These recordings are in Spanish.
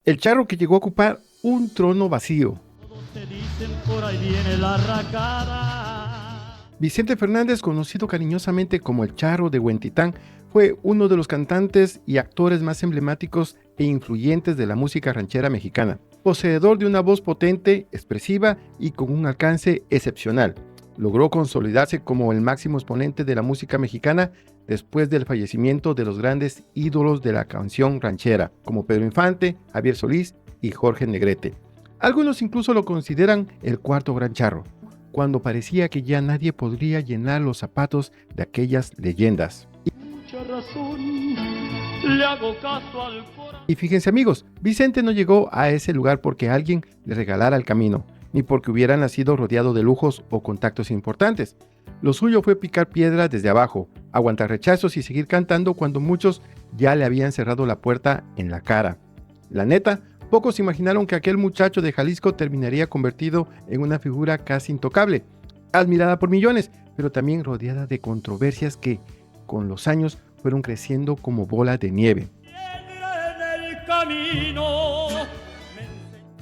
El charro que llegó a ocupar un trono vacío. Te dicen por ahí viene la racada. Vicente Fernández, conocido cariñosamente como el Charro de Huentitán, fue uno de los cantantes y actores más emblemáticos e influyentes de la música ranchera mexicana. Poseedor de una voz potente, expresiva y con un alcance excepcional, logró consolidarse como el máximo exponente de la música mexicana después del fallecimiento de los grandes ídolos de la canción ranchera, como Pedro Infante, Javier Solís y Jorge Negrete. Algunos incluso lo consideran el cuarto gran charro, cuando parecía que ya nadie podría llenar los zapatos de aquellas leyendas. Mucha razón, le hago caso al corazón. Y fíjense amigos, Vicente no llegó a ese lugar porque alguien le regalara el camino, ni porque hubiera nacido rodeado de lujos o contactos importantes. Lo suyo fue picar piedra desde abajo, aguantar rechazos y seguir cantando cuando muchos ya le habían cerrado la puerta en la cara. La neta, pocos imaginaron que aquel muchacho de Jalisco terminaría convertido en una figura casi intocable, admirada por millones, pero también rodeada de controversias que, con los años, fueron creciendo como bola de nieve.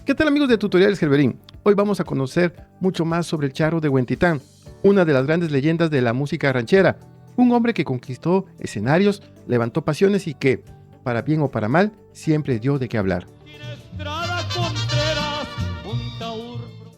¿Qué tal amigos de Tutoriales Gerberín? Hoy vamos a conocer mucho más sobre el Charro de Huentitán, una de las grandes leyendas de la música ranchera, un hombre que conquistó escenarios, levantó pasiones y que, para bien o para mal, siempre dio de qué hablar.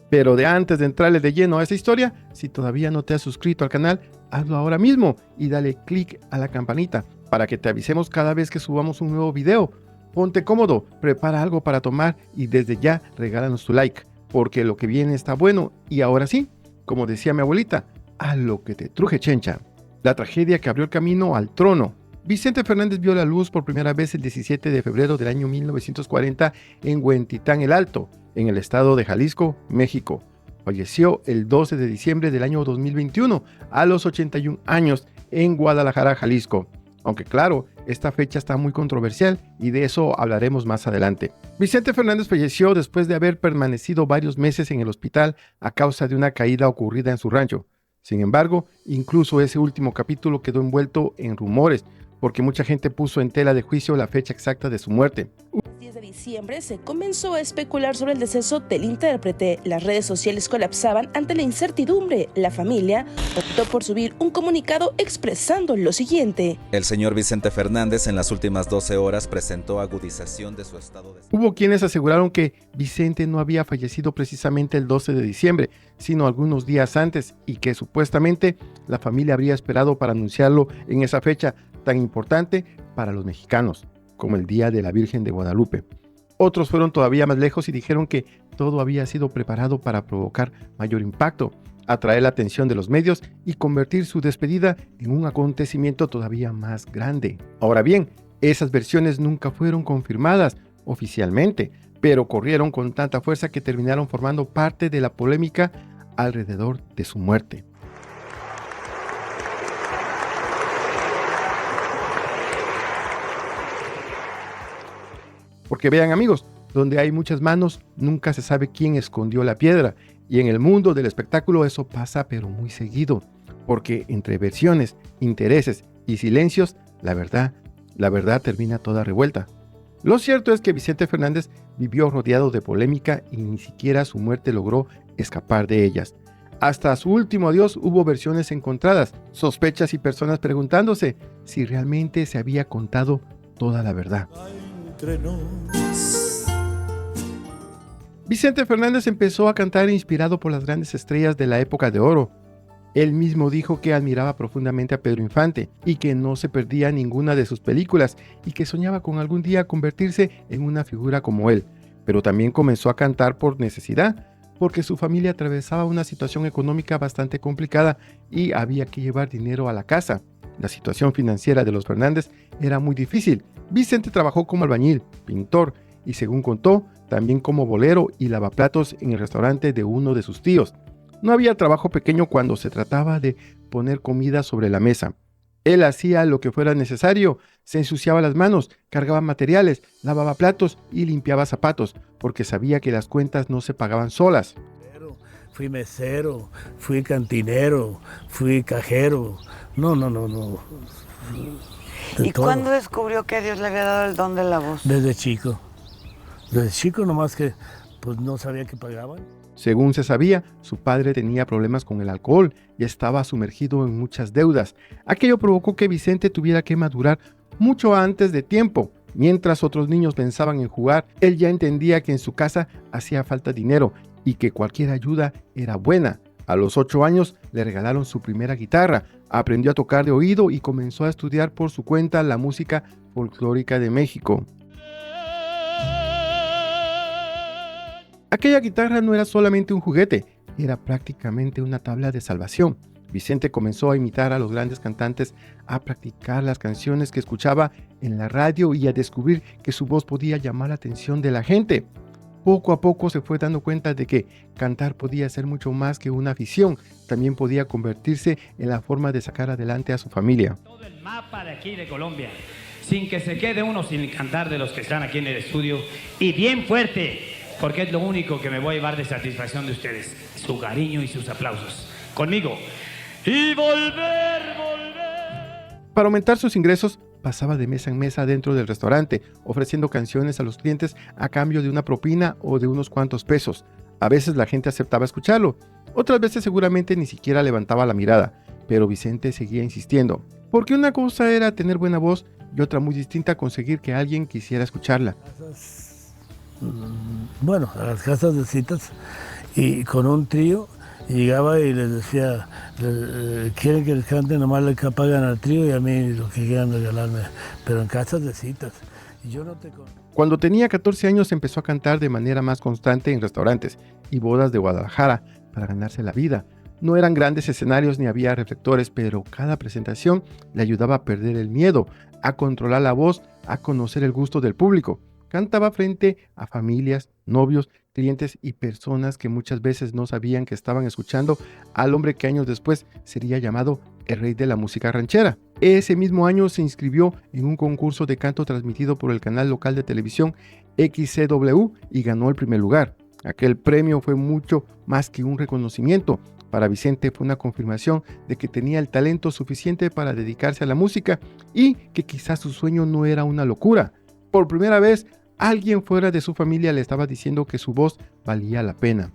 Pero de antes de entrarle de lleno a esta historia, si todavía no te has suscrito al canal, hazlo ahora mismo y dale click a la campanita para que te avisemos cada vez que subamos un nuevo video. Ponte cómodo, prepara algo para tomar y desde ya regálanos tu like, porque lo que viene está bueno y ahora sí, como decía mi abuelita, a lo que te truje chencha. La tragedia que abrió el camino al trono. Vicente Fernández vio la luz por primera vez el 17 de febrero del año 1940 en Huentitán el Alto, en el estado de Jalisco, México. Falleció el 12 de diciembre del año 2021, a los 81 años, en Guadalajara, Jalisco. Aunque claro, esta fecha está muy controversial y de eso hablaremos más adelante. Vicente Fernández falleció después de haber permanecido varios meses en el hospital a causa de una caída ocurrida en su rancho. Sin embargo, incluso ese último capítulo quedó envuelto en rumores, porque mucha gente puso en tela de juicio la fecha exacta de su muerte. El 10 de diciembre se comenzó a especular sobre el deceso del intérprete. Las redes sociales colapsaban ante la incertidumbre. La familia optó por subir un comunicado expresando lo siguiente. El señor Vicente Fernández en las últimas 12 horas presentó agudización de su estado de salud. Hubo quienes aseguraron que Vicente no había fallecido precisamente el 12 de diciembre, sino algunos días antes y que supuestamente la familia habría esperado para anunciarlo en esa fecha tan importante para los mexicanos, como el Día de la Virgen de Guadalupe. Otros fueron todavía más lejos y dijeron que todo había sido preparado para provocar mayor impacto, atraer la atención de los medios y convertir su despedida en un acontecimiento todavía más grande. Ahora bien, esas versiones nunca fueron confirmadas oficialmente, pero corrieron con tanta fuerza que terminaron formando parte de la polémica alrededor de su muerte. Porque vean amigos, donde hay muchas manos, nunca se sabe quién escondió la piedra. Y en el mundo del espectáculo eso pasa pero muy seguido. Porque entre versiones, intereses y silencios, la verdad termina toda revuelta. Lo cierto es que Vicente Fernández vivió rodeado de polémica y ni siquiera su muerte logró escapar de ellas. Hasta su último adiós hubo versiones encontradas, sospechas y personas preguntándose si realmente se había contado toda la verdad. Vicente Fernández empezó a cantar inspirado por las grandes estrellas de la época de oro. Él mismo dijo que admiraba profundamente a Pedro Infante y que no se perdía ninguna de sus películas y que soñaba con algún día convertirse en una figura como él, pero también comenzó a cantar por necesidad, porque su familia atravesaba una situación económica bastante complicada y había que llevar dinero a la casa. La situación financiera de los Fernández era muy difícil. Vicente trabajó como albañil, pintor y, según contó, también como bolero y lavaplatos en el restaurante de uno de sus tíos. No había trabajo pequeño cuando se trataba de poner comida sobre la mesa. Él hacía lo que fuera necesario, se ensuciaba las manos, cargaba materiales, lavaba platos y limpiaba zapatos, porque sabía que las cuentas no se pagaban solas. Fui mesero, fui cantinero, fui cajero. No. ¿Y cuándo descubrió que Dios le había dado el don de la voz? Desde chico. Desde chico nomás que pues no sabía que pagaban. Según se sabía, su padre tenía problemas con el alcohol y estaba sumergido en muchas deudas. Aquello provocó que Vicente tuviera que madurar mucho antes de tiempo. Mientras otros niños pensaban en jugar, él ya entendía que en su casa hacía falta dinero y que cualquier ayuda era buena. A los 8 años le regalaron su primera guitarra, aprendió a tocar de oído y comenzó a estudiar por su cuenta la música folclórica de México. Aquella guitarra no era solamente un juguete, era prácticamente una tabla de salvación. Vicente comenzó a imitar a los grandes cantantes, a practicar las canciones que escuchaba en la radio y a descubrir que su voz podía llamar la atención de la gente. Poco a poco se fue dando cuenta de que cantar podía ser mucho más que una afición, también podía convertirse en la forma de sacar adelante a su familia. Todo el mapa de aquí de Colombia, sin que se quede uno sin cantar de los que están aquí en el estudio, y bien fuerte, porque es lo único que me voy a llevar de satisfacción de ustedes, su cariño y sus aplausos. Conmigo. Y volver. Para aumentar sus ingresos, pasaba de mesa en mesa dentro del restaurante, ofreciendo canciones a los clientes a cambio de una propina o de unos cuantos pesos. A veces la gente aceptaba escucharlo, otras veces seguramente ni siquiera levantaba la mirada, pero Vicente seguía insistiendo, porque una cosa era tener buena voz y otra muy distinta conseguir que alguien quisiera escucharla. Bueno, a las casas de citas y con un trío llegaba y les decía, quieren que les cante, nomás le pagan al trío y a mí lo que quieran regalarme, pero en casas de citas. Y yo no te... Cuando tenía 14 años empezó a cantar de manera más constante en restaurantes y bodas de Guadalajara para ganarse la vida. No eran grandes escenarios ni había reflectores, pero cada presentación le ayudaba a perder el miedo, a controlar la voz, a conocer el gusto del público. Cantaba frente a familias, novios, clientes y personas que muchas veces no sabían que estaban escuchando al hombre que años después sería llamado el rey de la música ranchera. Ese mismo año se inscribió en un concurso de canto transmitido por el canal local de televisión XCW y ganó el primer lugar. Aquel premio fue mucho más que un reconocimiento. Para Vicente fue una confirmación de que tenía el talento suficiente para dedicarse a la música y que quizás su sueño no era una locura. Por primera vez, alguien fuera de su familia le estaba diciendo que su voz valía la pena.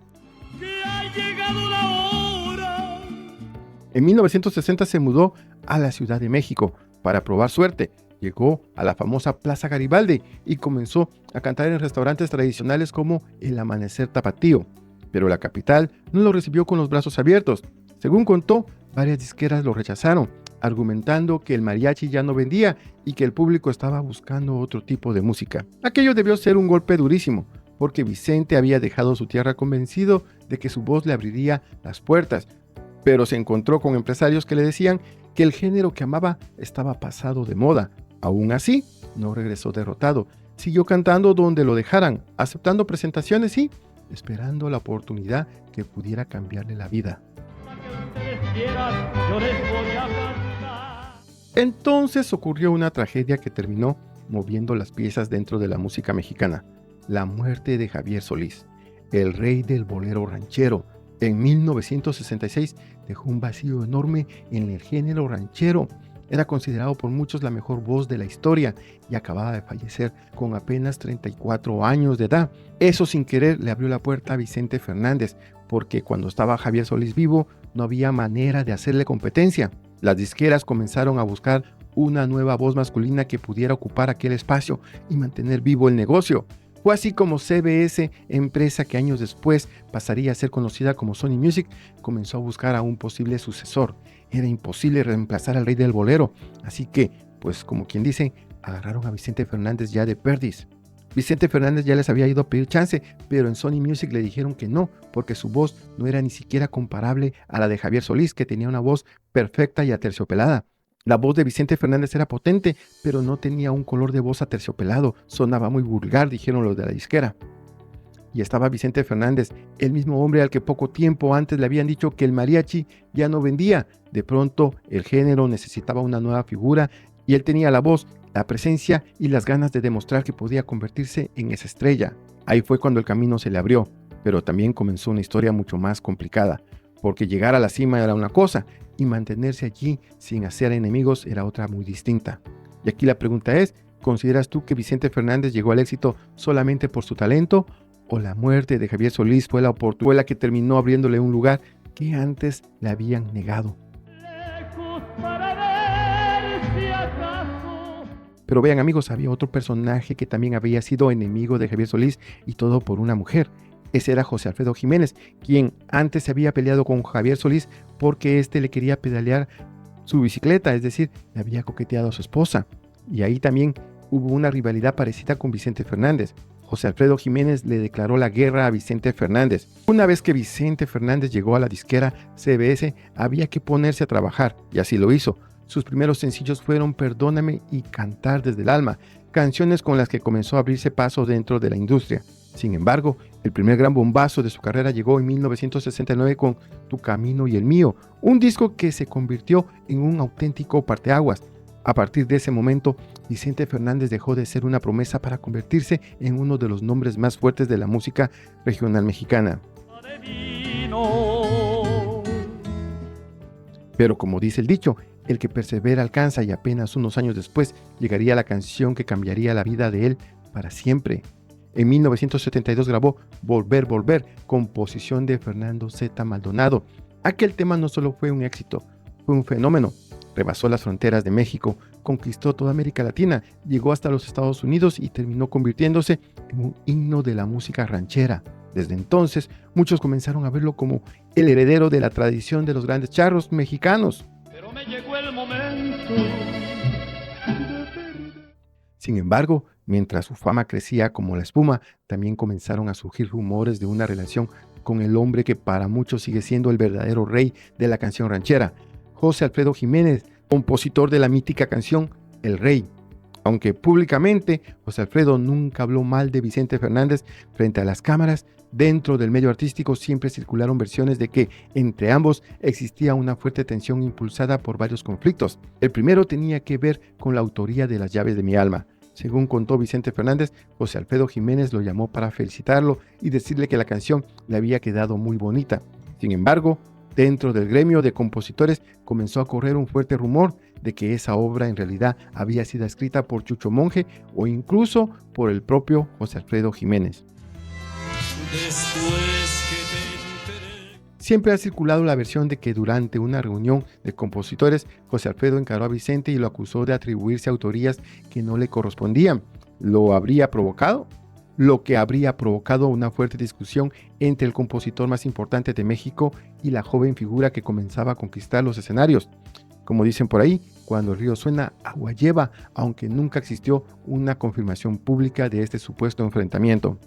En 1960 se mudó a la Ciudad de México para probar suerte. Llegó a la famosa Plaza Garibaldi y comenzó a cantar en restaurantes tradicionales como El Amanecer Tapatío. Pero la capital no lo recibió con los brazos abiertos. Según contó, varias disqueras lo rechazaron, argumentando que el mariachi ya no vendía y que el público estaba buscando otro tipo de música. Aquello debió ser un golpe durísimo, porque Vicente había dejado su tierra convencido de que su voz le abriría las puertas, pero se encontró con empresarios que le decían que el género que amaba estaba pasado de moda. Aún así, no regresó derrotado, siguió cantando donde lo dejaran, aceptando presentaciones y esperando la oportunidad que pudiera cambiarle la vida. Entonces ocurrió una tragedia que terminó moviendo las piezas dentro de la música mexicana: la muerte de Javier Solís, el rey del bolero ranchero. En 1966 dejó un vacío enorme en el género ranchero. Era considerado por muchos la mejor voz de la historia y acababa de fallecer con apenas 34 años de edad. Eso sin querer le abrió la puerta a Vicente Fernández, porque cuando estaba Javier Solís vivo no había manera de hacerle competencia. Las disqueras comenzaron a buscar una nueva voz masculina que pudiera ocupar aquel espacio y mantener vivo el negocio. Fue así como CBS, empresa que años después pasaría a ser conocida como Sony Music, comenzó a buscar a un posible sucesor. Era imposible reemplazar al rey del bolero, así que, pues como quien dice, agarraron a Vicente Fernández ya de perdiz. Vicente Fernández ya les había ido a pedir chance, pero en Sony Music le dijeron que no, porque su voz no era ni siquiera comparable a la de Javier Solís, que tenía una voz perfecta y aterciopelada. La voz de Vicente Fernández era potente, pero no tenía un color de voz aterciopelado, sonaba muy vulgar, dijeron los de la disquera. Y estaba Vicente Fernández, el mismo hombre al que poco tiempo antes le habían dicho que el mariachi ya no vendía. De pronto, el género necesitaba una nueva figura y él tenía la voz, la presencia y las ganas de demostrar que podía convertirse en esa estrella. Ahí fue cuando el camino se le abrió, pero también comenzó una historia mucho más complicada, porque llegar a la cima era una cosa y mantenerse allí sin hacer enemigos era otra muy distinta. Y aquí la pregunta es, ¿Consideras tú que Vicente Fernández llegó al éxito solamente por su talento? ¿O la muerte de Javier Solís fue la que terminó abriéndole un lugar que antes le habían negado? lejos para ver si acaso Pero vean amigos, había otro personaje que también había sido enemigo de Javier Solís y todo por una mujer. Ese era José Alfredo Jiménez, quien antes se había peleado con Javier Solís porque éste le quería pedalear su bicicleta, es decir, le había coqueteado a su esposa. Y ahí también hubo una rivalidad parecida con Vicente Fernández. José Alfredo Jiménez le declaró la guerra a Vicente Fernández. Una vez que Vicente Fernández llegó a la disquera CBS, había que ponerse a trabajar, y así lo hizo. Sus primeros sencillos fueron Perdóname y Cantar desde el alma, canciones con las que comenzó a abrirse paso dentro de la industria. Sin embargo, el primer gran bombazo de su carrera llegó en 1969 con Tu camino y el mío, un disco que se convirtió en un auténtico parteaguas. A partir de ese momento, Vicente Fernández dejó de ser una promesa para convertirse en uno de los nombres más fuertes de la música regional mexicana. de vino. Pero como dice el dicho, el que persevera alcanza, y apenas unos años después llegaría la canción que cambiaría la vida de él para siempre. En 1972 grabó Volver, Volver, composición de Fernando Z. Maldonado. Aquel tema no solo fue un éxito, fue un fenómeno. Rebasó las fronteras de México, conquistó toda América Latina, llegó hasta los Estados Unidos y terminó convirtiéndose en un himno de la música ranchera. Desde entonces, muchos comenzaron a verlo como el heredero de la tradición de los grandes charros mexicanos. Pero me llegó el momento. Sin embargo, mientras su fama crecía como la espuma, también comenzaron a surgir rumores de una relación con el hombre que para muchos sigue siendo el verdadero rey de la canción ranchera, José Alfredo Jiménez, compositor de la mítica canción El Rey. Aunque públicamente José Alfredo nunca habló mal de Vicente Fernández frente a las cámaras, dentro del medio artístico siempre circularon versiones de que entre ambos existía una fuerte tensión impulsada por varios conflictos. El primero tenía que ver con la autoría de Las llaves de mi alma. Según contó Vicente Fernández, José Alfredo Jiménez lo llamó para felicitarlo y decirle que la canción le había quedado muy bonita. Sin embargo, dentro del gremio de compositores comenzó a correr un fuerte rumor de que esa obra en realidad había sido escrita por Chucho Monje o incluso por el propio José Alfredo Jiménez. Siempre ha circulado la versión de que durante una reunión de compositores, José Alfredo encaró a Vicente y lo acusó de atribuirse autorías que no le correspondían. Lo que habría provocado una fuerte discusión entre el compositor más importante de México y la joven figura que comenzaba a conquistar los escenarios. Como dicen por ahí, cuando el río suena, agua lleva, aunque nunca existió una confirmación pública de este supuesto enfrentamiento.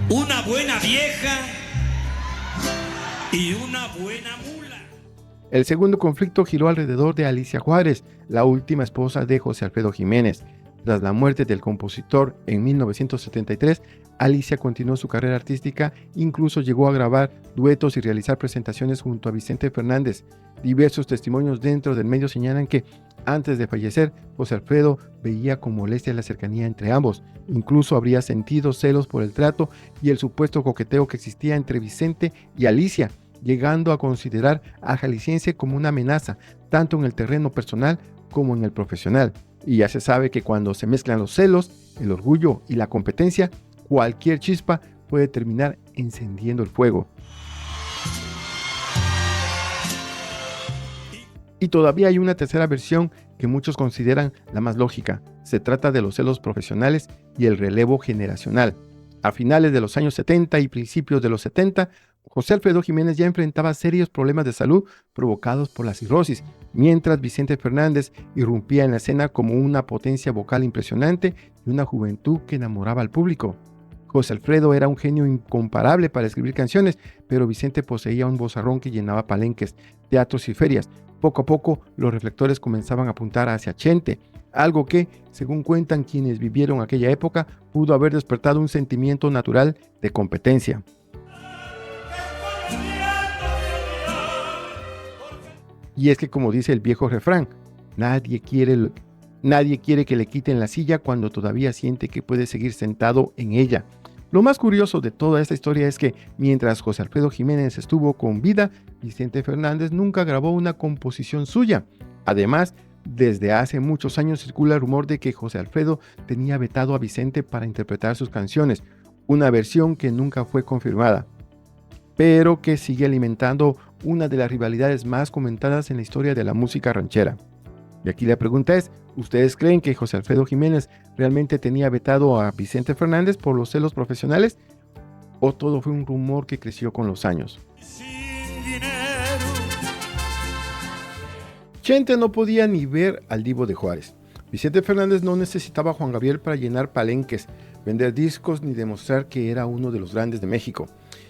Una buena vieja y una buena mula. El segundo conflicto giró alrededor de Alicia Juárez, la última esposa de José Alfredo Jiménez. Tras la muerte del compositor en 1973, Alicia continuó su carrera artística, incluso llegó a grabar duetos y realizar presentaciones junto a Vicente Fernández. Diversos testimonios dentro del medio señalan que antes de fallecer, José Alfredo veía con molestia la cercanía entre ambos. Incluso habría sentido celos por el trato y el supuesto coqueteo que existía entre Vicente y Alicia, llegando a considerar al jalisciense como una amenaza, tanto en el terreno personal como en el profesional. Y ya se sabe que cuando se mezclan los celos, el orgullo y la competencia, cualquier chispa puede terminar encendiendo el fuego. Y todavía hay una tercera versión que muchos consideran la más lógica. Se trata de los celos profesionales y el relevo generacional. A finales de los años 70 y principios de los 70, José Alfredo Jiménez ya enfrentaba serios problemas de salud provocados por la cirrosis, mientras Vicente Fernández irrumpía en la escena como una potencia vocal impresionante y una juventud que enamoraba al público. José Alfredo era un genio incomparable para escribir canciones, pero Vicente poseía un vozarrón que llenaba palenques, teatros y ferias. Poco a poco, los reflectores comenzaban a apuntar hacia Chente, algo que, según cuentan quienes vivieron aquella época, pudo haber despertado un sentimiento natural de competencia. Y es que, como dice el viejo refrán, nadie quiere que le quiten la silla cuando todavía siente que puede seguir sentado en ella. Lo más curioso de toda esta historia es que mientras José Alfredo Jiménez estuvo con vida, Vicente Fernández nunca grabó una composición suya. Además, Desde hace muchos años circula el rumor de que José Alfredo tenía vetado a Vicente para interpretar sus canciones, una versión que nunca fue confirmada, pero que sigue alimentando una de las rivalidades más comentadas en la historia de la música ranchera. Y aquí la pregunta es, ¿ustedes creen que José Alfredo Jiménez realmente tenía vetado a Vicente Fernández por los celos profesionales? ¿O todo fue un rumor que creció con los años? Chente no podía ni ver al Divo de Juárez. Vicente Fernández no necesitaba a Juan Gabriel para llenar palenques, vender discos ni demostrar que era uno de los grandes de México.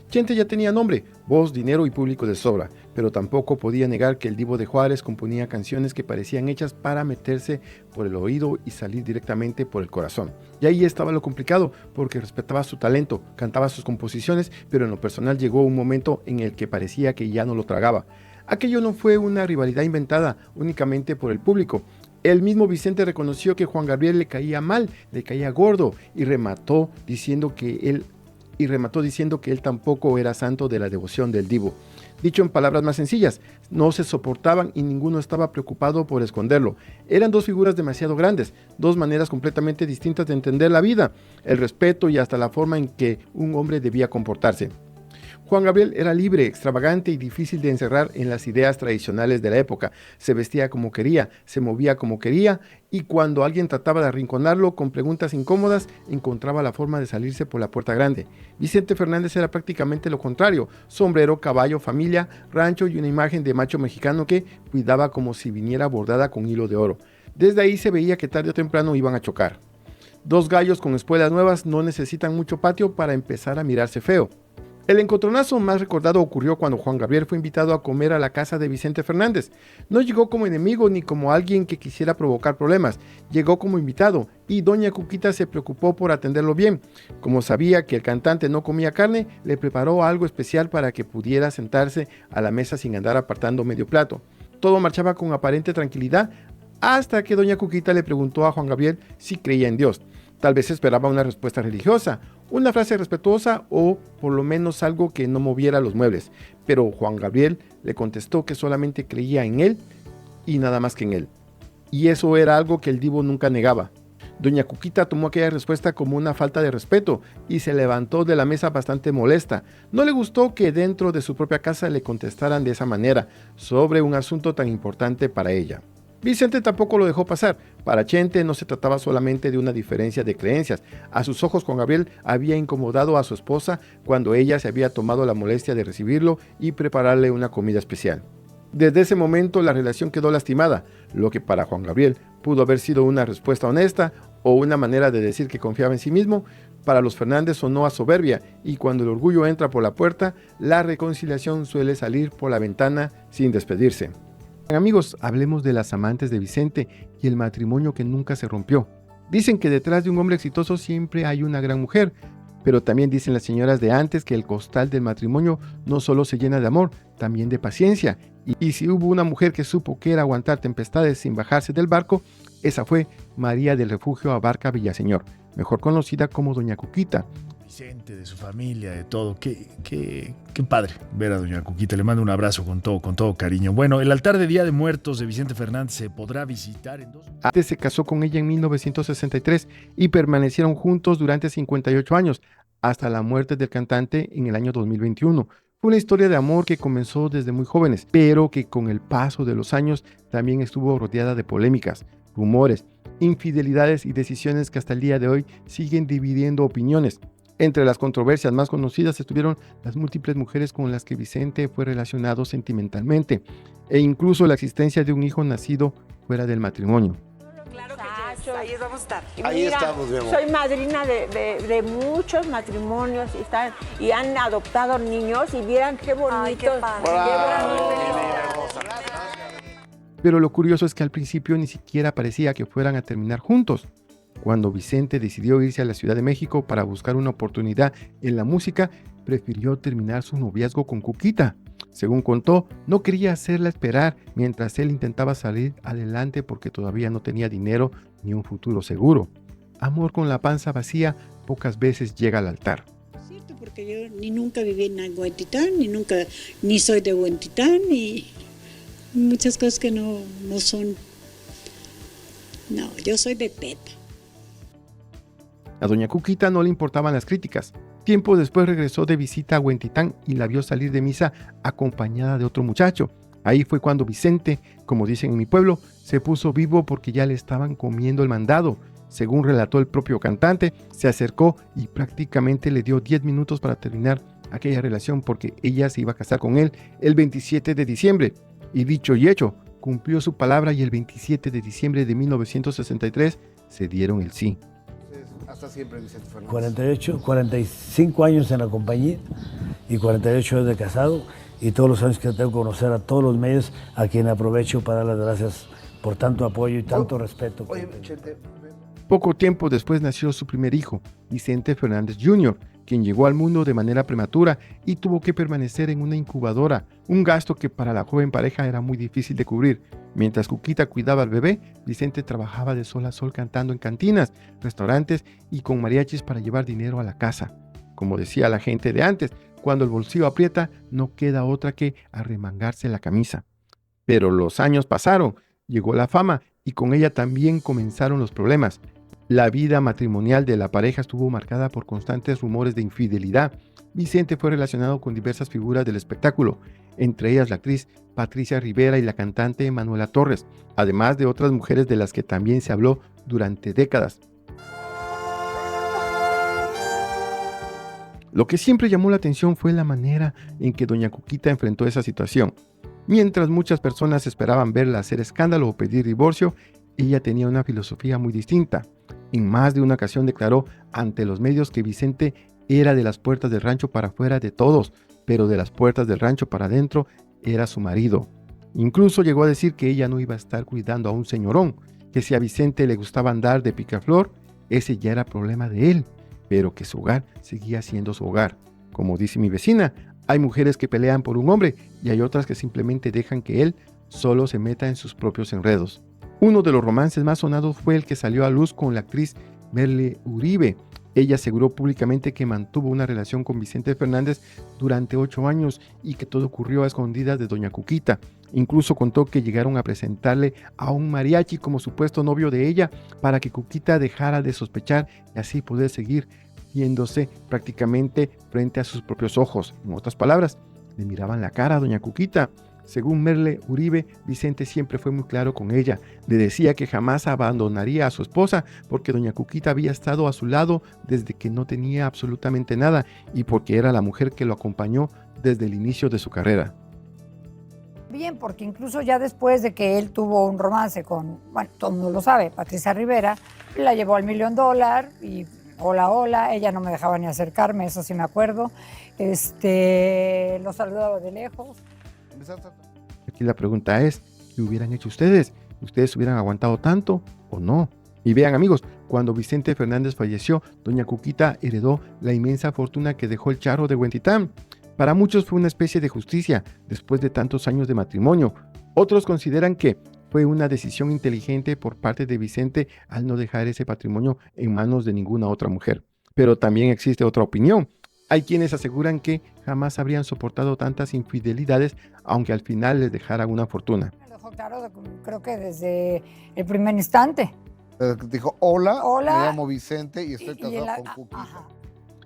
Chente ya tenía nombre, voz, dinero y público de sobra, pero tampoco podía negar que el Divo de Juárez componía canciones que parecían hechas para meterse por el oído y salir directamente por el corazón. Y ahí estaba lo complicado, porque respetaba su talento, cantaba sus composiciones, pero en lo personal llegó un momento en el que parecía que ya no lo tragaba. Aquello no fue una rivalidad inventada únicamente por el público. El mismo Vicente reconoció que Juan Gabriel le caía mal, le caía gordo y remató diciendo que él tampoco era santo de la devoción del Divo. Dicho en palabras más sencillas, no se soportaban y ninguno estaba preocupado por esconderlo. Eran dos figuras demasiado grandes, dos maneras completamente distintas de entender la vida, el respeto y hasta la forma en que un hombre debía comportarse. Juan Gabriel era libre, extravagante y difícil de encerrar en las ideas tradicionales de la época. Se vestía como quería, se movía como quería y cuando alguien trataba de arrinconarlo con preguntas incómodas, encontraba la forma de salirse por la puerta grande. Vicente Fernández era prácticamente lo contrario: sombrero, caballo, familia, rancho y una imagen de macho mexicano que cuidaba como si viniera bordada con hilo de oro. Desde ahí se veía que tarde o temprano iban a chocar. Dos gallos con espuelas nuevas no necesitan mucho patio para empezar a mirarse feo. El encontronazo más recordado ocurrió cuando Juan Gabriel fue invitado a comer a la casa de Vicente Fernández. No llegó como enemigo ni como alguien que quisiera provocar problemas, llegó como invitado y doña Cuquita se preocupó por atenderlo bien. Como sabía que el cantante no comía carne, le preparó algo especial para que pudiera sentarse a la mesa sin andar apartando medio plato. Todo marchaba con aparente tranquilidad hasta que doña Cuquita le preguntó a Juan Gabriel si creía en Dios. Tal vez esperaba una respuesta religiosa, una frase respetuosa o por lo menos algo que no moviera los muebles, pero Juan Gabriel le contestó que solamente creía en él y nada más que en él. Y eso era algo que el Divo nunca negaba. Doña Cuquita tomó aquella respuesta como una falta de respeto y se levantó de la mesa bastante molesta. No le gustó que dentro de su propia casa le contestaran de esa manera sobre un asunto tan importante para ella. Vicente tampoco lo dejó pasar. Para Chente no se trataba solamente de una diferencia de creencias. A sus ojos, Juan Gabriel había incomodado a su esposa cuando ella se había tomado la molestia de recibirlo y prepararle una comida especial. Desde ese momento la relación quedó lastimada, lo que para Juan Gabriel pudo haber sido una respuesta honesta o una manera de decir que confiaba en sí mismo. Para los Fernández sonó a soberbia y cuando el orgullo entra por la puerta, la reconciliación suele salir por la ventana sin despedirse. Amigos, hablemos de las amantes de Vicente y el matrimonio que nunca se rompió. Dicen que detrás de un hombre exitoso siempre hay una gran mujer, pero también dicen las señoras de antes que el costal del matrimonio no solo se llena de amor, también de paciencia. Y si hubo una mujer que supo que era aguantar tempestades sin bajarse del barco, esa fue María del Refugio Abarca Villaseñor, mejor conocida como Doña Cuquita. Vicente, de su familia, de todo. Qué padre ver a doña Cuquita. Le mando un abrazo con todo cariño. Bueno, el altar de Día de Muertos de Vicente Fernández se podrá visitar en 2 meses. Antes se casó con ella en 1963 y permanecieron juntos durante 58 años, hasta la muerte del cantante en el año 2021. Fue una historia de amor que comenzó desde muy jóvenes, pero que con el paso de los años también estuvo rodeada de polémicas, rumores, infidelidades y decisiones que hasta el día de hoy siguen dividiendo opiniones. Entre las controversias más conocidas estuvieron las múltiples mujeres con las que Vicente fue relacionado sentimentalmente e incluso la existencia de un hijo nacido fuera del matrimonio. Claro que sí, ahí vamos a estar. Ahí estamos, mi amor. Soy madrina de muchos matrimonios y han adoptado niños y vieran qué bonitos. Ay, qué padre. Pero lo curioso es que al principio ni siquiera parecía que fueran a terminar juntos. Cuando Vicente decidió irse a la Ciudad de México para buscar una oportunidad en la música, prefirió terminar su noviazgo con Cuquita. Según contó, no quería hacerla esperar mientras él intentaba salir adelante porque todavía no tenía dinero ni un futuro seguro. Amor con la panza vacía pocas veces llega al altar. Es cierto, porque yo nunca viví en Huentitán, ni soy de Huentitán, y muchas cosas que no son No, yo soy de Peta. A doña Cuquita no le importaban las críticas. Tiempo después regresó de visita a Huentitán y la vio salir de misa acompañada de otro muchacho. Ahí fue cuando Vicente, como dicen en mi pueblo, se puso vivo porque ya le estaban comiendo el mandado. Según relató el propio cantante, se acercó y prácticamente le dio 10 minutos para terminar aquella relación porque ella se iba a casar con él el 27 de diciembre. Y dicho y hecho, cumplió su palabra y el 27 de diciembre de 1963 se dieron el sí. Hasta siempre, Vicente Fernández. 45 años en la compañía y 48 años de casado, y todos los años que tengo que conocer a todos los medios, a quien aprovecho para dar las gracias por tanto apoyo y tanto respeto. Oye, Chente. Poco tiempo después nació su primer hijo, Vicente Fernández Jr., quien llegó al mundo de manera prematura y tuvo que permanecer en una incubadora, un gasto que para la joven pareja era muy difícil de cubrir. Mientras Cuquita cuidaba al bebé, Vicente trabajaba de sol a sol cantando en cantinas, restaurantes y con mariachis para llevar dinero a la casa. Como decía la gente de antes, cuando el bolsillo aprieta, no queda otra que arremangarse la camisa. Pero los años pasaron, llegó la fama y con ella también comenzaron los problemas. La vida matrimonial de la pareja estuvo marcada por constantes rumores de infidelidad. Vicente fue relacionado con diversas figuras del espectáculo, entre ellas la actriz Patricia Rivera y la cantante Manuela Torres, además de otras mujeres de las que también se habló durante décadas. Lo que siempre llamó la atención fue la manera en que doña Cuquita enfrentó esa situación. Mientras muchas personas esperaban verla hacer escándalo o pedir divorcio, ella tenía una filosofía muy distinta. En más de una ocasión declaró ante los medios que Vicente era de las puertas del rancho para afuera de todos, pero de las puertas del rancho para adentro era su marido. Incluso llegó a decir que ella no iba a estar cuidando a un señorón, que si a Vicente le gustaba andar de picaflor, ese ya era problema de él, pero que su hogar seguía siendo su hogar. Como dice mi vecina, hay mujeres que pelean por un hombre y hay otras que simplemente dejan que él solo se meta en sus propios enredos. Uno de los romances más sonados fue el que salió a luz con la actriz Merle Uribe. Ella aseguró públicamente que mantuvo una relación con Vicente Fernández durante 8 años y que todo ocurrió a escondidas de doña Cuquita. Incluso contó que llegaron a presentarle a un mariachi como supuesto novio de ella para que Cuquita dejara de sospechar y así poder seguir viéndose prácticamente frente a sus propios ojos. En otras palabras, le miraban la cara a doña Cuquita. Según Merle Uribe, Vicente siempre fue muy claro con ella. Le decía que jamás abandonaría a su esposa porque doña Cuquita había estado a su lado desde que no tenía absolutamente nada y porque era la mujer que lo acompañó desde el inicio de su carrera. Bien, porque incluso ya después de que él tuvo un romance con, bueno, todo el mundo lo sabe, Patricia Rivera, la llevó al $1 Million y hola, ella no me dejaba ni acercarme, eso sí me acuerdo. Lo saludaba de lejos. Aquí la pregunta es, ¿qué hubieran hecho ustedes? ¿Ustedes hubieran aguantado tanto o no? Y vean amigos, cuando Vicente Fernández falleció, doña Cuquita heredó la inmensa fortuna que dejó el charro de Huentitán. Para muchos fue una especie de justicia después de tantos años de matrimonio. Otros consideran que fue una decisión inteligente por parte de Vicente al no dejar ese patrimonio en manos de ninguna otra mujer. Pero también existe otra opinión. Hay quienes aseguran que jamás habrían soportado tantas infidelidades, aunque al final les dejara una fortuna. Me dejó claro, creo que desde el primer instante. Dijo, hola, me llamo Vicente y estoy casado con Cuquita. Ajá.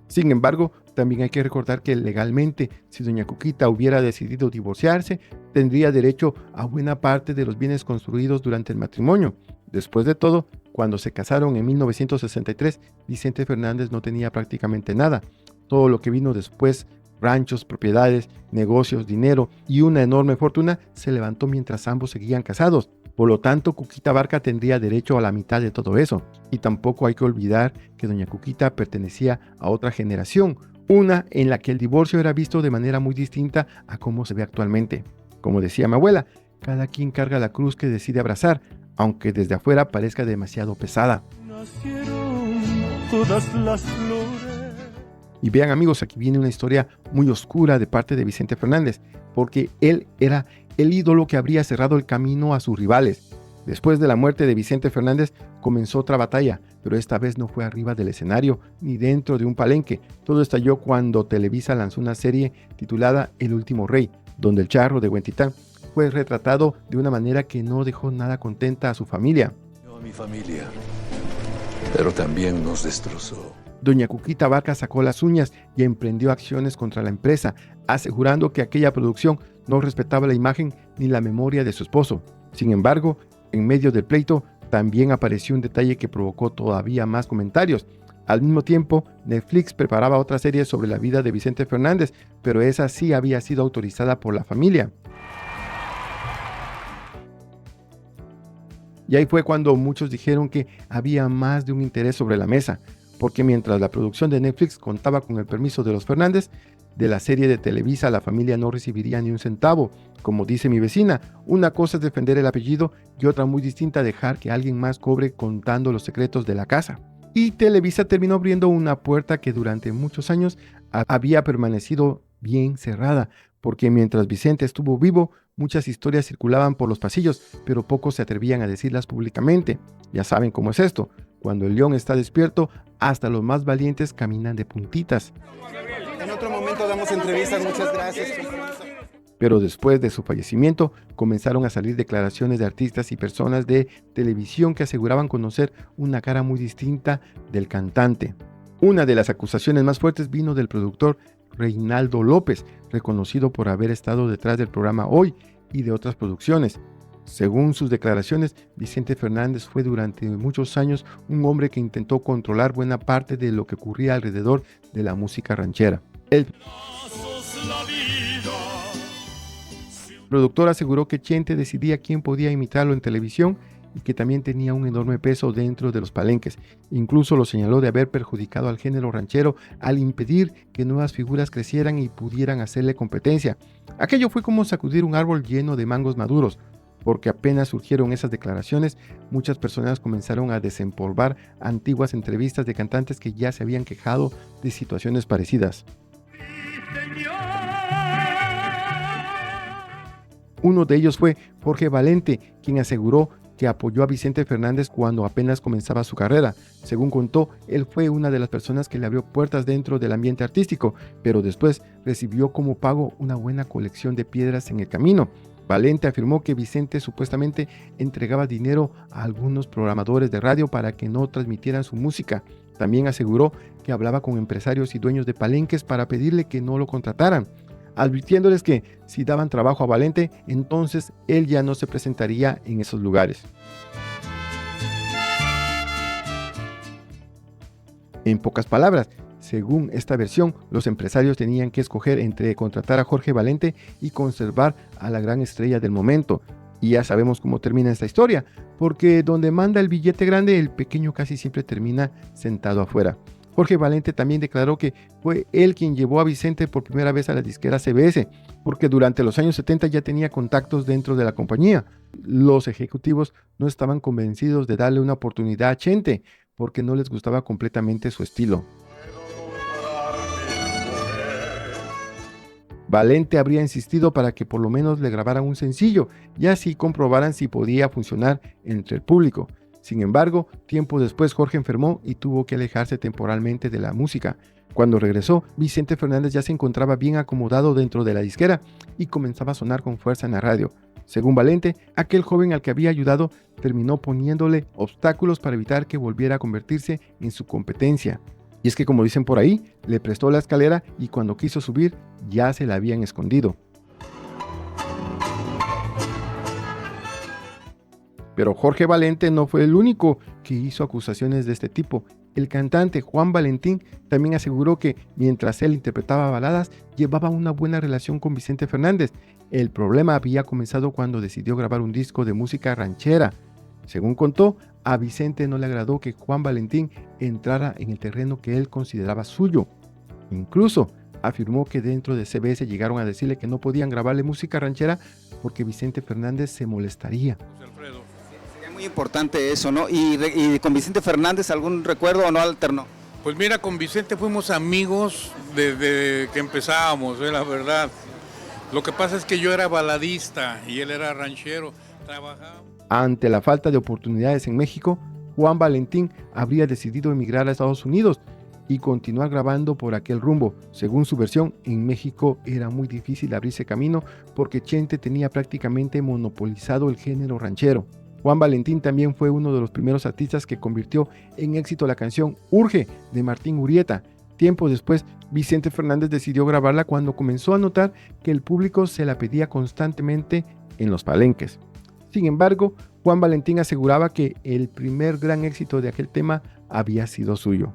Sin embargo, también hay que recordar que legalmente, si doña Cuquita hubiera decidido divorciarse, tendría derecho a buena parte de los bienes construidos durante el matrimonio. Después de todo, cuando se casaron en 1963, Vicente Fernández no tenía prácticamente nada. Todo lo que vino después, ranchos, propiedades, negocios, dinero y una enorme fortuna, se levantó mientras ambos seguían casados. Por lo tanto, Cuquita Barca tendría derecho a la mitad de todo eso. Y tampoco hay que olvidar que doña Cuquita pertenecía a otra generación, una en la que el divorcio era visto de manera muy distinta a cómo se ve actualmente. Como decía mi abuela, cada quien carga la cruz que decide abrazar, aunque desde afuera parezca demasiado pesada. Nacieron todas las flores. Y vean amigos, aquí viene una historia muy oscura de parte de Vicente Fernández, porque él era el ídolo que habría cerrado el camino a sus rivales. Después de la muerte de Vicente Fernández comenzó otra batalla, pero esta vez no fue arriba del escenario ni dentro de un palenque. Todo estalló cuando Televisa lanzó una serie titulada El Último Rey, donde el charro de Huentitán fue retratado de una manera que no dejó nada contenta a su familia. mi familia, pero también nos destrozó. Doña Cuquita Vaca sacó las uñas y emprendió acciones contra la empresa, asegurando que aquella producción no respetaba la imagen ni la memoria de su esposo. Sin embargo, en medio del pleito, también apareció un detalle que provocó todavía más comentarios. Al mismo tiempo, Netflix preparaba otra serie sobre la vida de Vicente Fernández, pero esa sí había sido autorizada por la familia. Y ahí fue cuando muchos dijeron que había más de un interés sobre la mesa, porque mientras la producción de Netflix contaba con el permiso de los Fernández, de la serie de Televisa la familia no recibiría ni un centavo. Como dice mi vecina, una cosa es defender el apellido y otra muy distinta dejar que alguien más cobre contando los secretos de la casa. Y Televisa terminó abriendo una puerta que durante muchos años había permanecido bien cerrada, porque mientras Vicente estuvo vivo, muchas historias circulaban por los pasillos, pero pocos se atrevían a decirlas públicamente. Ya saben cómo es esto, cuando el león está despierto, hasta los más valientes caminan de puntitas. En otro momento damos entrevistas, muchas gracias. Pero después de su fallecimiento, comenzaron a salir declaraciones de artistas y personas de televisión que aseguraban conocer una cara muy distinta del cantante. Una de las acusaciones más fuertes vino del productor Reinaldo López, reconocido por haber estado detrás del programa Hoy y de otras producciones. Según sus declaraciones, Vicente Fernández fue durante muchos años un hombre que intentó controlar buena parte de lo que ocurría alrededor de la música ranchera. El productor aseguró que Chente decidía quién podía imitarlo en televisión y que también tenía un enorme peso dentro de los palenques. Incluso lo señaló de haber perjudicado al género ranchero al impedir que nuevas figuras crecieran y pudieran hacerle competencia. Aquello fue como sacudir un árbol lleno de mangos maduros, porque apenas surgieron esas declaraciones, muchas personas comenzaron a desempolvar antiguas entrevistas de cantantes que ya se habían quejado de situaciones parecidas. Uno de ellos fue Jorge Valente, quien aseguró que apoyó a Vicente Fernández cuando apenas comenzaba su carrera. Según contó, él fue una de las personas que le abrió puertas dentro del ambiente artístico, pero después recibió como pago una buena colección de piedras en el camino. Valente afirmó que Vicente supuestamente entregaba dinero a algunos programadores de radio para que no transmitieran su música. También aseguró que hablaba con empresarios y dueños de palenques para pedirle que no lo contrataran, advirtiéndoles que si daban trabajo a Valente, entonces él ya no se presentaría en esos lugares. En pocas palabras, según esta versión, los empresarios tenían que escoger entre contratar a Jorge Valente y conservar a la gran estrella del momento. Y ya sabemos cómo termina esta historia, porque donde manda el billete grande, el pequeño casi siempre termina sentado afuera. Jorge Valente también declaró que fue él quien llevó a Vicente por primera vez a la disquera CBS, porque durante los años 70 ya tenía contactos dentro de la compañía. Los ejecutivos no estaban convencidos de darle una oportunidad a Chente, porque no les gustaba completamente su estilo. Valente habría insistido para que por lo menos le grabaran un sencillo y así comprobaran si podía funcionar entre el público. Sin embargo, tiempo después Jorge enfermó y tuvo que alejarse temporalmente de la música. Cuando regresó, Vicente Fernández ya se encontraba bien acomodado dentro de la disquera y comenzaba a sonar con fuerza en la radio. Según Valente, aquel joven al que había ayudado terminó poniéndole obstáculos para evitar que volviera a convertirse en su competencia. Y es que, como dicen por ahí, le prestó la escalera y cuando quiso subir ya se la habían escondido. Pero Jorge Valente no fue el único que hizo acusaciones de este tipo. El cantante Juan Valentín también aseguró que mientras él interpretaba baladas, llevaba una buena relación con Vicente Fernández. El problema había comenzado cuando decidió grabar un disco de música ranchera. Según contó, a Vicente no le agradó que Juan Valentín entrara en el terreno que él consideraba suyo. Incluso afirmó que dentro de CBS llegaron a decirle que no podían grabarle música ranchera porque Vicente Fernández se molestaría. Sería muy importante eso, ¿no? ¿Y con Vicente Fernández algún recuerdo o no alternó? Pues mira, con Vicente fuimos amigos desde que empezábamos, la verdad. Lo que pasa es que yo era baladista y él era ranchero, trabajaba. Ante la falta de oportunidades en México, Juan Valentín habría decidido emigrar a Estados Unidos y continuar grabando por aquel rumbo. Según su versión, en México era muy difícil abrirse camino porque Chente tenía prácticamente monopolizado el género ranchero. Juan Valentín también fue uno de los primeros artistas que convirtió en éxito la canción Urge de Martín Urieta. Tiempo después, Vicente Fernández decidió grabarla cuando comenzó a notar que el público se la pedía constantemente en los palenques. Sin embargo, Juan Valentín aseguraba que el primer gran éxito de aquel tema había sido suyo.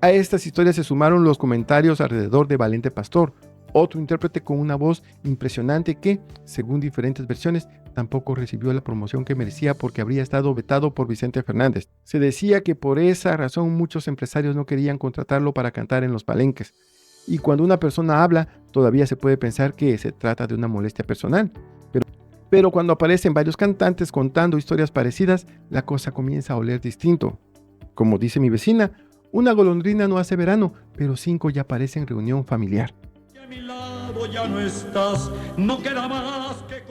A estas historias se sumaron los comentarios alrededor de Valente Pastor, otro intérprete con una voz impresionante que, según diferentes versiones, tampoco recibió la promoción que merecía porque habría estado vetado por Vicente Fernández. Se decía que por esa razón muchos empresarios no querían contratarlo para cantar en los palenques. Y cuando una persona habla, todavía se puede pensar que se trata de una molestia personal. Pero cuando aparecen varios cantantes contando historias parecidas, la cosa comienza a oler distinto. Como dice mi vecina, una golondrina no hace verano, pero 5 ya parecen reunión familiar. Ya no estás, no queda más que...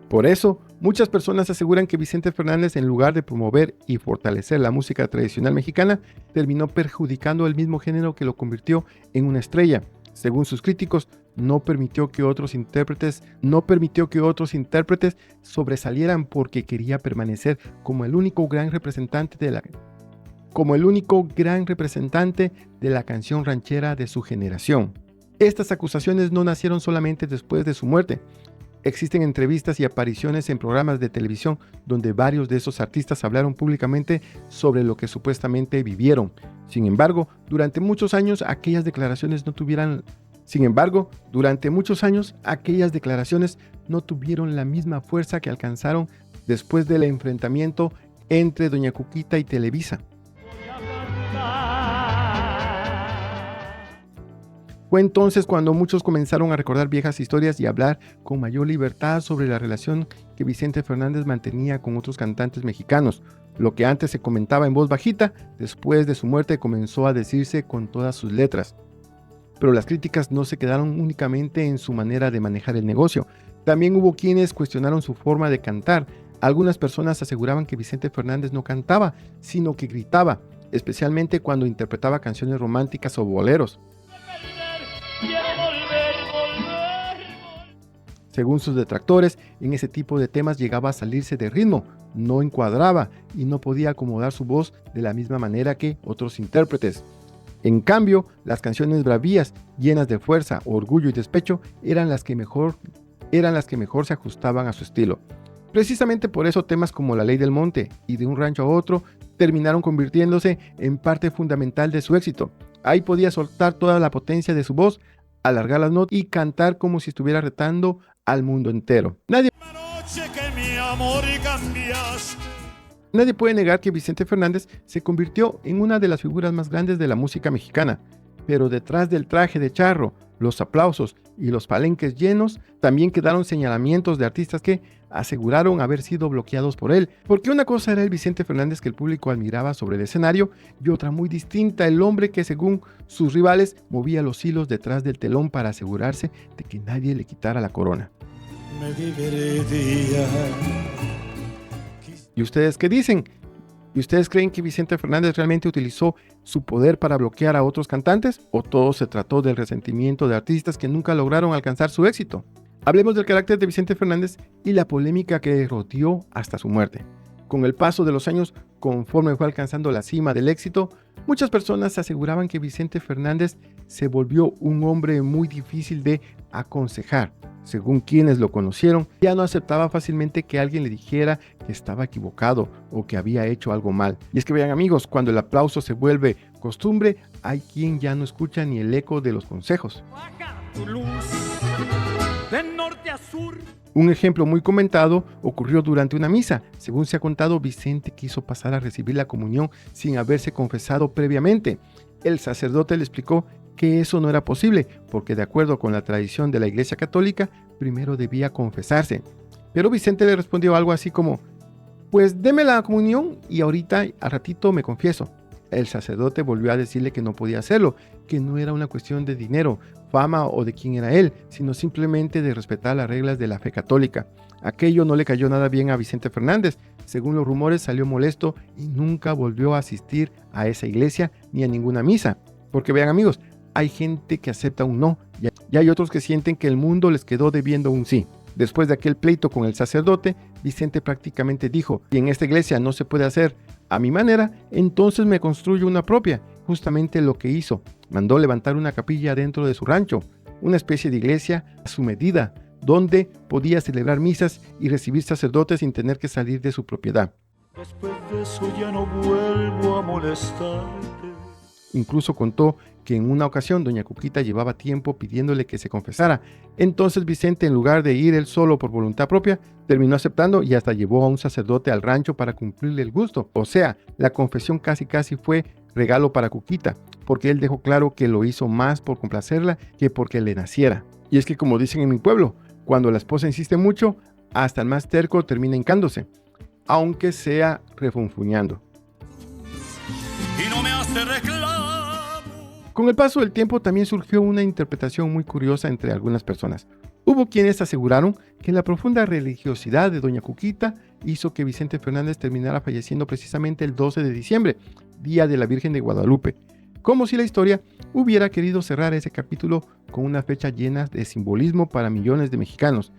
Por eso, muchas personas aseguran que Vicente Fernández, en lugar de promover y fortalecer la música tradicional mexicana, terminó perjudicando el mismo género que lo convirtió en una estrella. Según sus críticos, no permitió que otros intérpretes sobresalieran porque quería permanecer como el único gran representante de la canción ranchera de su generación. Estas acusaciones no nacieron solamente después de su muerte. Existen entrevistas y apariciones en programas de televisión donde varios de esos artistas hablaron públicamente sobre lo que supuestamente vivieron. Sin embargo, durante muchos años aquellas declaraciones no tuvieron la misma fuerza que alcanzaron después del enfrentamiento entre Doña Cuquita y Televisa. Fue entonces cuando muchos comenzaron a recordar viejas historias y hablar con mayor libertad sobre la relación que Vicente Fernández mantenía con otros cantantes mexicanos. Lo que antes se comentaba en voz bajita, después de su muerte comenzó a decirse con todas sus letras. Pero las críticas no se quedaron únicamente en su manera de manejar el negocio. También hubo quienes cuestionaron su forma de cantar. Algunas personas aseguraban que Vicente Fernández no cantaba, sino que gritaba, especialmente cuando interpretaba canciones románticas o boleros. Según sus detractores, en ese tipo de temas llegaba a salirse de ritmo, no encuadraba y no podía acomodar su voz de la misma manera que otros intérpretes. En cambio, las canciones bravías, llenas de fuerza, orgullo y despecho, eran las que mejor se ajustaban a su estilo. Precisamente por eso temas como La Ley del Monte y De un rancho a otro terminaron convirtiéndose en parte fundamental de su éxito. Ahí podía soltar toda la potencia de su voz, alargar las notas y cantar como si estuviera retando al mundo entero. Nadie puede negar que Vicente Fernández se convirtió en una de las figuras más grandes de la música mexicana, pero detrás del traje de charro, los aplausos y los palenques llenos, también quedaron señalamientos de artistas que aseguraron haber sido bloqueados por él, porque una cosa era el Vicente Fernández que el público admiraba sobre el escenario y otra muy distinta, el hombre que según sus rivales movía los hilos detrás del telón para asegurarse de que nadie le quitara la corona. ¿Y ustedes qué dicen? ¿Y ustedes creen que Vicente Fernández realmente utilizó su poder para bloquear a otros cantantes? ¿O todo se trató del resentimiento de artistas que nunca lograron alcanzar su éxito? Hablemos del carácter de Vicente Fernández y la polémica que rodeó hasta su muerte. Con el paso de los años, conforme fue alcanzando la cima del éxito, muchas personas aseguraban que Vicente Fernández se volvió un hombre muy difícil de aconsejar. Según quienes lo conocieron, ya no aceptaba fácilmente que alguien le dijera que estaba equivocado o que había hecho algo mal. Y es que vean amigos, cuando el aplauso se vuelve costumbre, hay quien ya no escucha ni el eco de los consejos. Tu luz, de norte a sur. Un ejemplo muy comentado ocurrió durante una misa. Según se ha contado, Vicente quiso pasar a recibir la comunión sin haberse confesado previamente. El sacerdote le explicó que eso no era posible, porque de acuerdo con la tradición de la Iglesia Católica, primero debía confesarse. Pero Vicente le respondió algo así como, pues deme la comunión y ahorita al ratito me confieso. El sacerdote volvió a decirle que no podía hacerlo, que no era una cuestión de dinero, fama o de quién era él, sino simplemente de respetar las reglas de la fe católica. Aquello no le cayó nada bien a Vicente Fernández. Según los rumores, salió molesto y nunca volvió a asistir a esa iglesia ni a ninguna misa. Porque vean amigos, hay gente que acepta un no y hay otros que sienten que el mundo les quedó debiendo un sí. Después de aquel pleito con el sacerdote, Vicente prácticamente dijo: si en esta iglesia no se puede hacer a mi manera, entonces me construyo una propia. Justamente lo que hizo, mandó levantar una capilla dentro de su rancho, una especie de iglesia a su medida, donde podía celebrar misas y recibir sacerdotes sin tener que salir de su propiedad. Después de eso ya no vuelvo a molestarte. Incluso contó que en una ocasión doña Cuquita llevaba tiempo pidiéndole que se confesara. Entonces Vicente, en lugar de ir él solo por voluntad propia, terminó aceptando y hasta llevó a un sacerdote al rancho para cumplirle el gusto. O sea, la confesión casi fue regalo para Cuquita, porque él dejó claro que lo hizo más por complacerla que porque le naciera. Y es que, como dicen en mi pueblo, cuando la esposa insiste mucho, hasta el más terco termina hincándose, aunque sea refunfuñando. Y no me hace reclamo. Con el paso del tiempo también surgió una interpretación muy curiosa entre algunas personas. Hubo quienes aseguraron que la profunda religiosidad de doña Cuquita hizo que Vicente Fernández terminara falleciendo precisamente el 12 de diciembre, Día de la Virgen de Guadalupe, como si la historia hubiera querido cerrar ese capítulo con una fecha llena de simbolismo para millones de mexicanos.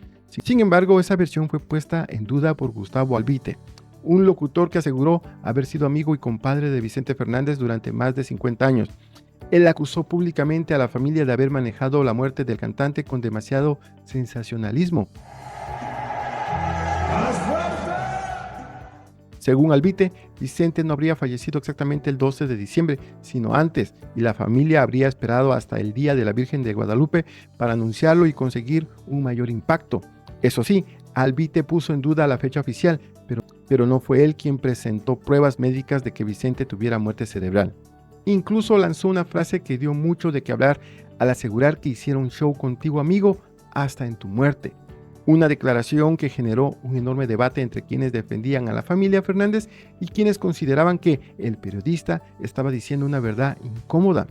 Sin embargo, esa versión fue puesta en duda por Gustavo Albite, un locutor que aseguró haber sido amigo y compadre de Vicente Fernández durante más de 50 años. Él acusó públicamente a la familia de haber manejado la muerte del cantante con demasiado sensacionalismo. Según Albite, Vicente no habría fallecido exactamente el 12 de diciembre, sino antes, y la familia habría esperado hasta el Día de la Virgen de Guadalupe para anunciarlo y conseguir un mayor impacto. Eso sí, Albite puso en duda la fecha oficial, pero no fue él quien presentó pruebas médicas de que Vicente tuviera muerte cerebral. Incluso lanzó una frase que dio mucho de qué hablar al asegurar que hicieron show contigo, amigo, hasta en tu muerte. Una declaración que generó un enorme debate entre quienes defendían a la familia Fernández y quienes consideraban que el periodista estaba diciendo una verdad incómoda.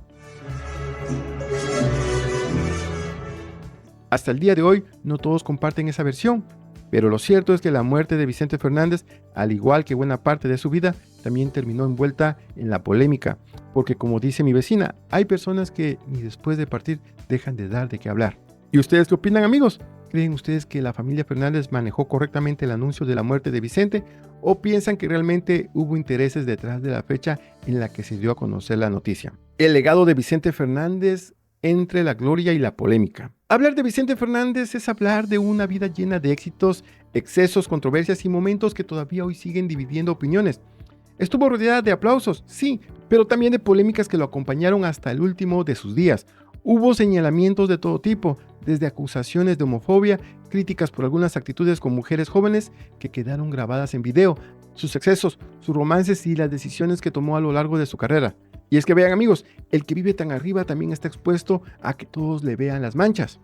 Hasta el día de hoy, no todos comparten esa versión, pero lo cierto es que la muerte de Vicente Fernández, al igual que buena parte de su vida, también terminó envuelta en la polémica, porque como dice mi vecina, hay personas que ni después de partir dejan de dar de qué hablar. ¿Y ustedes qué opinan, amigos? ¿Creen ustedes que la familia Fernández manejó correctamente el anuncio de la muerte de Vicente o piensan que realmente hubo intereses detrás de la fecha en la que se dio a conocer la noticia? El legado de Vicente Fernández entre la gloria y la polémica. Hablar de Vicente Fernández es hablar de una vida llena de éxitos, excesos, controversias y momentos que todavía hoy siguen dividiendo opiniones. Estuvo rodeada de aplausos, sí, pero también de polémicas que lo acompañaron hasta el último de sus días. Hubo señalamientos de todo tipo, desde acusaciones de homofobia, críticas por algunas actitudes con mujeres jóvenes que quedaron grabadas en video, sus excesos, sus romances y las decisiones que tomó a lo largo de su carrera. Y es que vean, amigos, el que vive tan arriba también está expuesto a que todos le vean las manchas.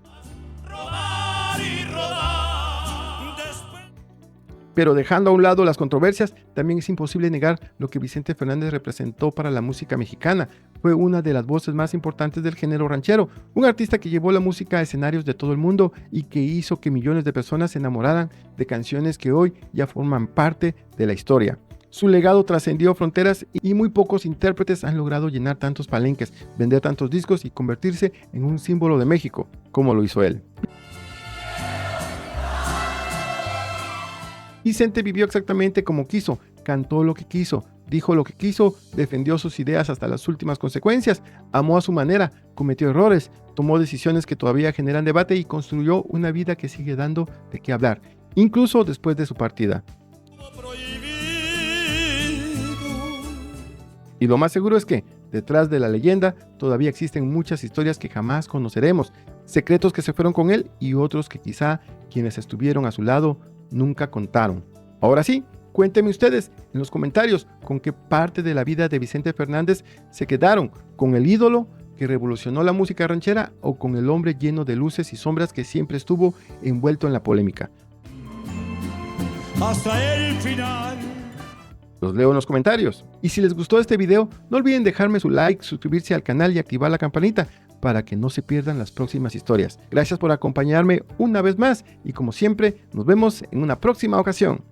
Pero dejando a un lado las controversias, también es imposible negar lo que Vicente Fernández representó para la música mexicana. Fue una de las voces más importantes del género ranchero, un artista que llevó la música a escenarios de todo el mundo y que hizo que millones de personas se enamoraran de canciones que hoy ya forman parte de la historia. Su legado trascendió fronteras y muy pocos intérpretes han logrado llenar tantos palenques, vender tantos discos y convertirse en un símbolo de México, como lo hizo él. Vicente vivió exactamente como quiso, cantó lo que quiso, dijo lo que quiso, defendió sus ideas hasta las últimas consecuencias, amó a su manera, cometió errores, tomó decisiones que todavía generan debate y construyó una vida que sigue dando de qué hablar, incluso después de su partida. Y lo más seguro es que, detrás de la leyenda, todavía existen muchas historias que jamás conoceremos, secretos que se fueron con él y otros que quizá quienes estuvieron a su lado nunca contaron. Ahora sí, cuéntenme ustedes en los comentarios con qué parte de la vida de Vicente Fernández se quedaron, con el ídolo que revolucionó la música ranchera o con el hombre lleno de luces y sombras que siempre estuvo envuelto en la polémica. Hasta el final. Los leo en los comentarios. Y si les gustó este video, no olviden dejarme su like, suscribirse al canal y activar la campanita para que no se pierdan las próximas historias. Gracias por acompañarme una vez más y como siempre, nos vemos en una próxima ocasión.